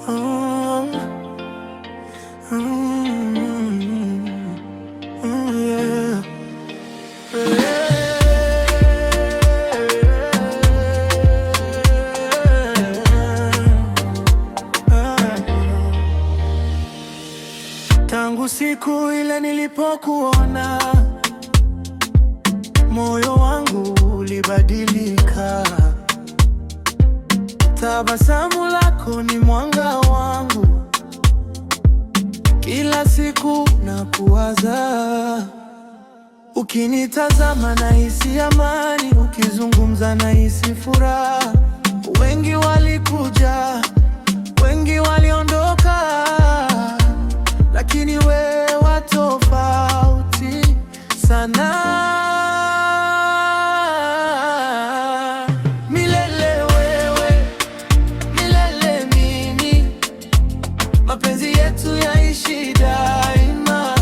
Oh, yeah. Tangu siku ile nilipokuona, moyo wangu ulibadilika. Tabasamu lako ni mwanga wangu, kila siku nakuwaza. Ukinitazama nahisi amani, ukizungumza nahisi furaha. Wengi walikuja, wengi waliondoka, lakini wewe wa tofauti sana. Milele wewe, milele mimi, mapenzi yetu yaishi daima.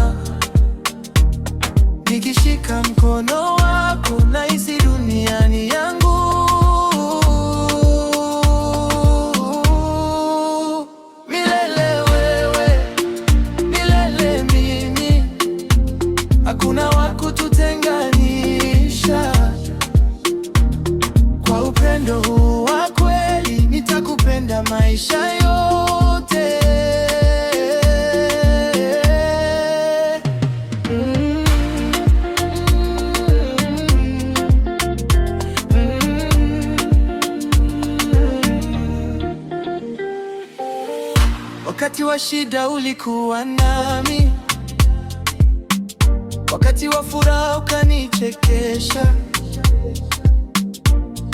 Nikishika mkono wako nahisi dunia ni yangu. Milele wewe, milele mimi, hakuna wa kututenganisha. Kwa upendo huu wa kweli nitakupenda maisha yote. Wakati wa shida ulikuwa nami, wakati wa furaha ukanichekesha.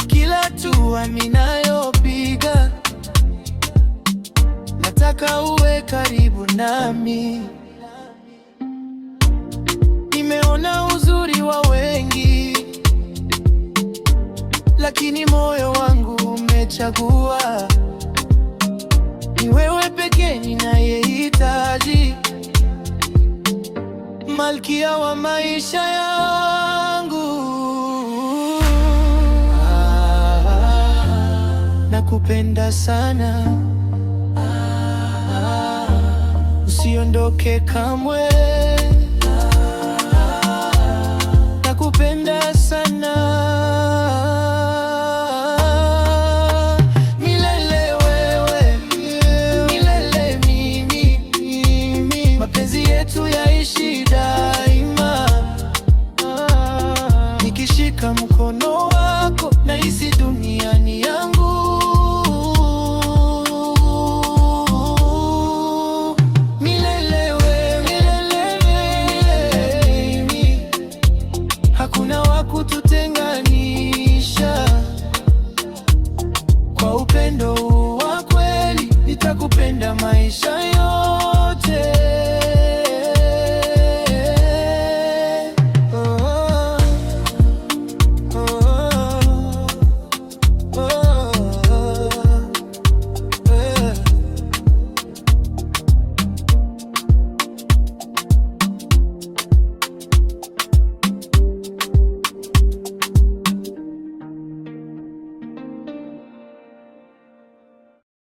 Kila hatua ninayopiga, nataka uwe karibu nami. Nimeona uzuri wa wengi, lakini moyo wangu umechagua ni wewe pekee ninayehitaji, malkia wa maisha yangu. Nakupenda sana, usiondoke kamwe.